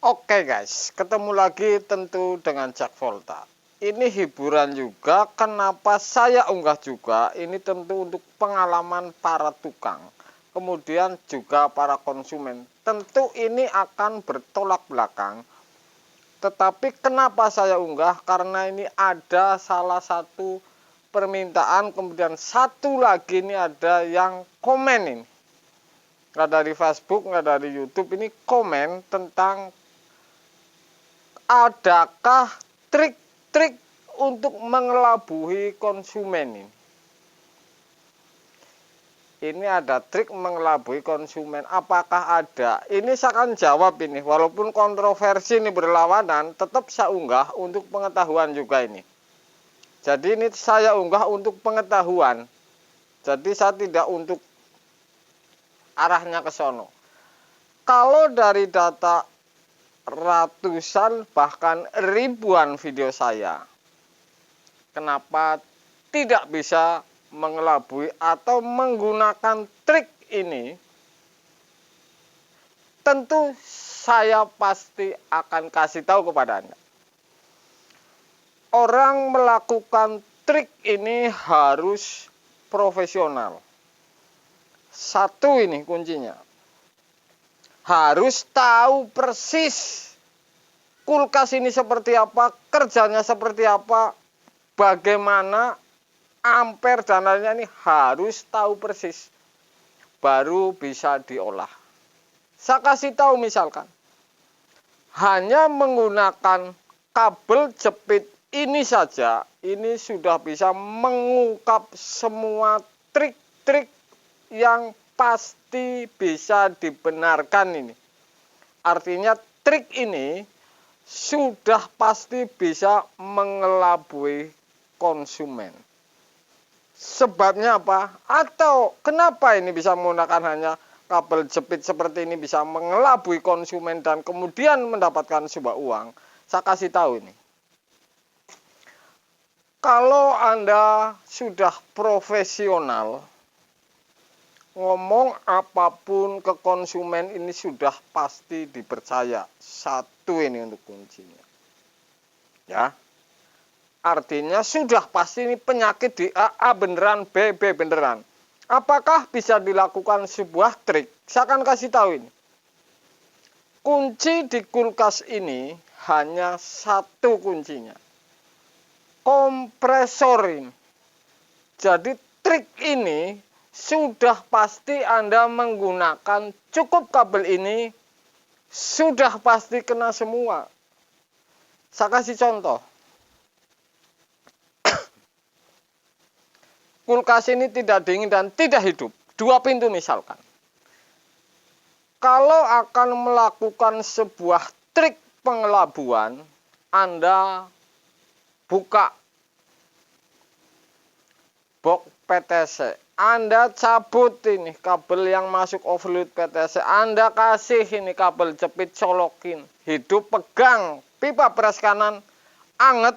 Oke guys, ketemu lagi tentu dengan Jack Volta. Ini hiburan juga, kenapa saya unggah juga, ini tentu untuk pengalaman para tukang, kemudian juga para konsumen. Tentu ini akan bertolak belakang, tetapi kenapa saya unggah, karena ini ada salah satu permintaan, kemudian satu lagi ini ada yang komen ini. Nggak dari Facebook, nggak dari YouTube, ini komen tentang adakah trik-trik untuk mengelabui konsumen ini? Ini ada trik mengelabui konsumen. Apakah ada? Ini saya akan jawab ini. Walaupun kontroversi ini berlawanan, tetap saya unggah untuk pengetahuan juga ini. Jadi ini saya unggah untuk pengetahuan. Jadi saya tidak untuk arahnya ke sono. Kalau dari data ratusan bahkan ribuan video saya, kenapa tidak bisa mengelabui atau menggunakan trik ini? Tentu saya pasti akan kasih tahu kepada Anda. Orang melakukan trik ini harus profesional. Satu ini kuncinya. Harus tahu persis kulkas ini seperti apa, kerjanya seperti apa, bagaimana ampere dan lainnya, ini harus tahu persis, baru bisa diolah. Saya kasih tahu misalkan, hanya menggunakan kabel jepit ini saja, ini sudah bisa mengungkap semua trik-trik yang pasti bisa dibenarkan ini. Artinya trik ini sudah pasti bisa mengelabui konsumen. Sebabnya apa? Atau kenapa ini bisa menggunakan hanya kabel jepit seperti ini bisa mengelabui konsumen dan kemudian mendapatkan sebuah uang? Saya kasih tahu ini. Kalau Anda sudah profesional, ngomong apapun ke konsumen ini sudah pasti dipercaya. Satu ini untuk kuncinya. Ya. Artinya sudah pasti ini penyakit di A beneran, B beneran. Apakah bisa dilakukan sebuah trik? Saya akan kasih tahu ini. Kunci di kulkas ini hanya satu kuncinya. Kompresor ini. Jadi trik ini sudah pasti Anda menggunakan cukup kabel ini, sudah pasti kena semua. Saya kasih contoh. Kulkas ini tidak dingin dan tidak hidup. 2 pintu misalkan. Kalau akan melakukan sebuah trik pengelabuan, Anda buka box PTC. Anda cabut ini kabel yang masuk overload PTC. Anda kasih ini kabel jepit, colokin. Hidup, pegang. Pipa peras kanan, anget.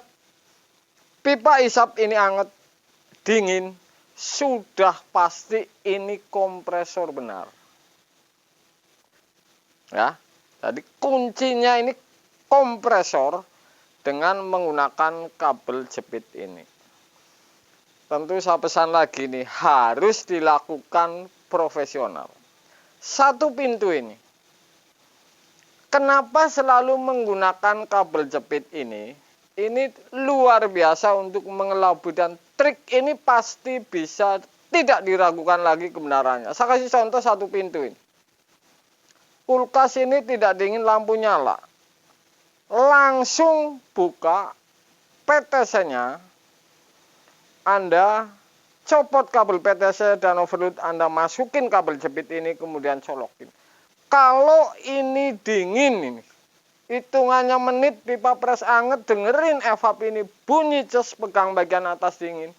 Pipa isap ini anget, dingin. Sudah pasti ini kompresor benar. Ya, jadi kuncinya ini kompresor dengan menggunakan kabel jepit ini. Tentu saya pesan lagi nih, harus dilakukan profesional. 1 pintu ini. Kenapa selalu menggunakan kabel jepit ini? Ini luar biasa untuk mengelabui dan trik ini pasti bisa tidak diragukan lagi kebenarannya. Saya kasih contoh 1 pintu ini. Kulkas ini tidak dingin, lampu nyala. Langsung buka PTC-nya. Anda copot kabel PTC dan overload, Anda masukin kabel jepit ini, kemudian colokin. Kalau ini dingin ini, hitungannya menit, pipa pres anget, dengerin evap ini bunyi ces, pegang bagian atas dingin,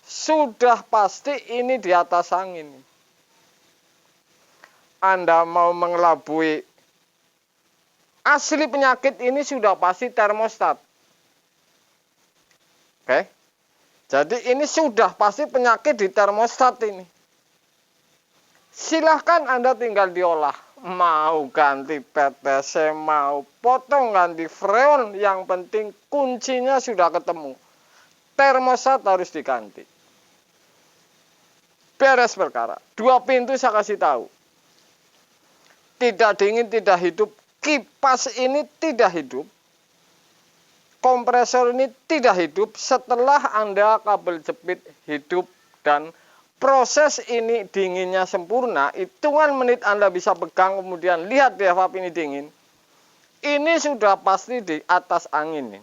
sudah pasti ini di atas angin. Anda mau mengelabui asli penyakit ini sudah pasti termostat. Oke. Jadi ini sudah pasti penyakit di termostat ini. Silahkan Anda tinggal diolah. mau ganti PTC, mau potong ganti freon, yang penting kuncinya sudah ketemu. Termostat harus diganti. Beres perkara. 2 pintu saya kasih tahu. Tidak dingin, tidak hidup. Kipas ini tidak hidup. Kompresor ini tidak hidup setelah Anda kabel jepit hidup dan proses ini dinginnya sempurna. Hitungan menit Anda bisa pegang, kemudian lihat di evap ini dingin. Ini sudah pasti di atas angin.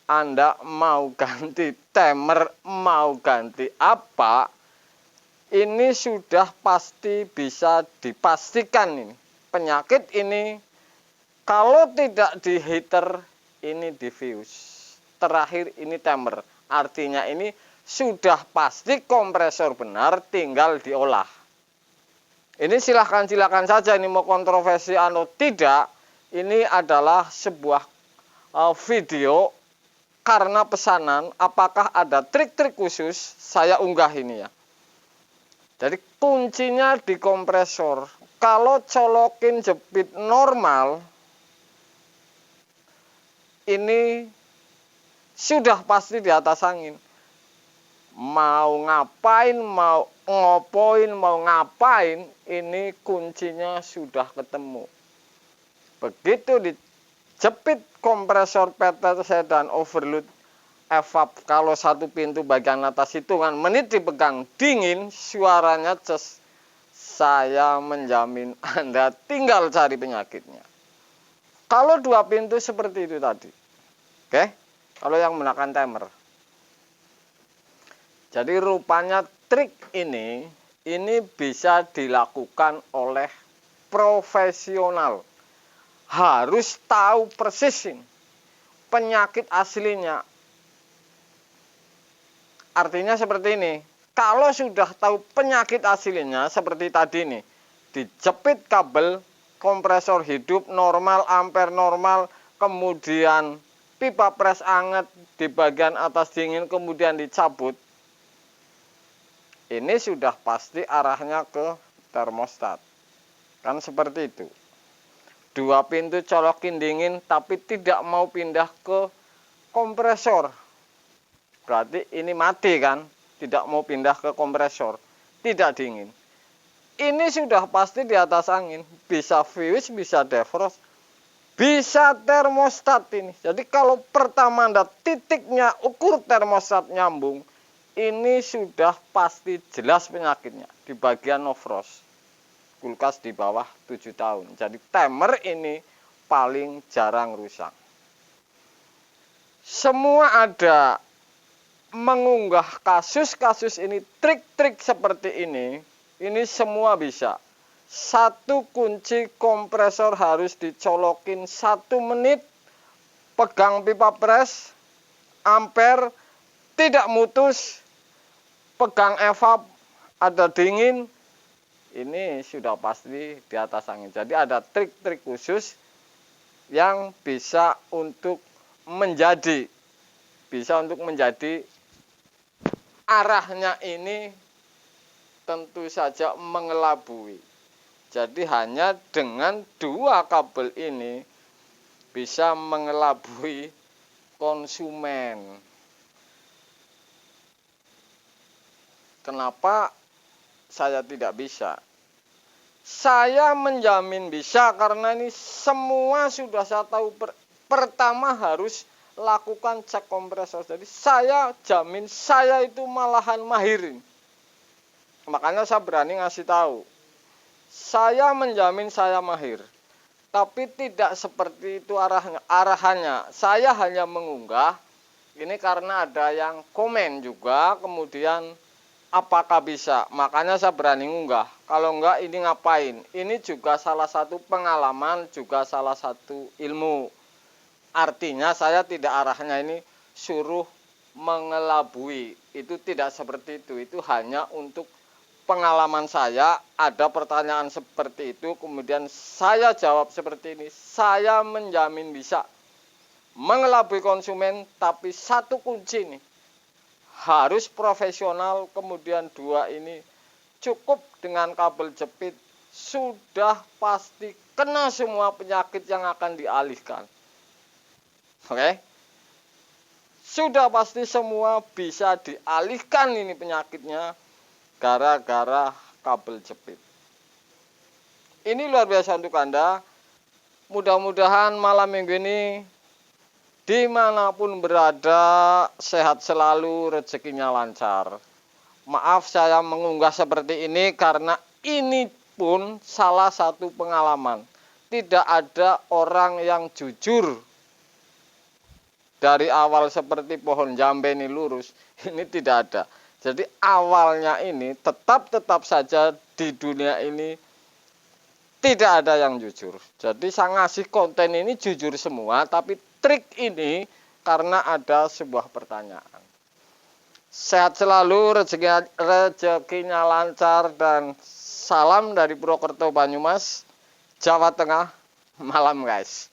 Anda mau ganti timer, mau ganti apa, ini sudah pasti bisa dipastikan ini. Penyakit ini kalau tidak di heater, ini di fuse. Terakhir ini timer. Artinya ini sudah pasti kompresor benar, tinggal diolah. Ini silahkan saja, ini mau kontroversi atau tidak. Ini adalah sebuah video karena pesanan. Apakah ada trik-trik khusus? Saya unggah ini ya. Jadi kuncinya di kompresor. Kalau colokin jepit normal, ini sudah pasti di atas angin. Mau ngapain, mau ngopoin, mau ngapain, ini kuncinya sudah ketemu. Begitu dijepit kompresor PTC dan overload evap, kalau satu pintu bagian atas hitungan menit dipegang dingin, suaranya ces. Saya menjamin Anda tinggal cari penyakitnya. Kalau 2 pintu seperti itu tadi. Oke, kalau yang menggunakan timer. Jadi rupanya trik ini bisa dilakukan oleh profesional. Harus tahu persis ini penyakit aslinya. Artinya seperti ini. Kalau sudah tahu penyakit aslinya seperti tadi nih, dijepit kabel kompresor hidup normal, ampere normal, kemudian pipa pres anget di bagian atas dingin, kemudian dicabut. Ini sudah pasti arahnya ke termostat. Kan seperti itu. 2 pintu colokin dingin tapi tidak mau pindah ke kompresor. Berarti ini mati kan? Tidak mau pindah ke kompresor. Tidak dingin. Ini sudah pasti di atas angin. Bisa fuse, bisa defrost, bisa termostat ini. Jadi kalau pertama Anda titiknya ukur termostat nyambung, ini sudah pasti jelas penyakitnya. Di bagian no frost. Kulkas di bawah 7 tahun. Jadi timer ini paling jarang rusak. Semua ada mengunggah kasus-kasus ini, trik-trik seperti ini semua bisa. 1 kunci kompresor harus dicolokin 1 menit, pegang pipa pres, ampere, tidak mutus, pegang evap, ada dingin, ini sudah pasti di atas angin. Jadi ada trik-trik khusus yang bisa untuk menjadi arahnya ini tentu saja mengelabui. Jadi hanya dengan 2 kabel ini bisa mengelabui konsumen. Kenapa saya tidak bisa? Saya menjamin bisa karena ini semua sudah saya tahu. Pertama harus lakukan cek kompresor. Jadi saya jamin saya itu malahan mahirin. Makanya saya berani ngasih tahu. Saya menjamin saya mahir. Tapi tidak seperti itu arahannya. Saya hanya mengunggah. Ini karena ada yang komen juga. Kemudian apakah bisa? Makanya saya berani ngunggah. Kalau enggak ini ngapain? Ini juga salah satu pengalaman. Juga salah satu ilmu. Artinya saya tidak arahnya ini suruh mengelabui. Itu tidak seperti itu. Itu hanya untuk pengalaman saya. Ada pertanyaan seperti itu. Kemudian saya jawab seperti ini. Saya menjamin bisa mengelabui konsumen. Tapi 1 kunci nih. Harus profesional. Kemudian 2 ini cukup dengan kabel jepit sudah pasti kena semua penyakit yang akan dialihkan. Oke? Sudah pasti semua bisa dialihkan ini penyakitnya gara-gara kabel jepit. Ini luar biasa untuk Anda. Mudah-mudahan malam minggu ini dimanapun berada sehat selalu, rezekinya lancar. Maaf saya mengunggah seperti ini karena ini pun salah satu pengalaman. Tidak ada orang yang jujur dari awal seperti pohon jambe ini lurus. Ini tidak ada. Jadi awalnya ini tetap saja di dunia ini tidak ada yang jujur. Jadi saya ngasih konten ini jujur semua, tapi trik ini karena ada sebuah pertanyaan. Sehat selalu, rezekinya lancar, dan salam dari Purwokerto Banyumas, Jawa Tengah. Malam guys.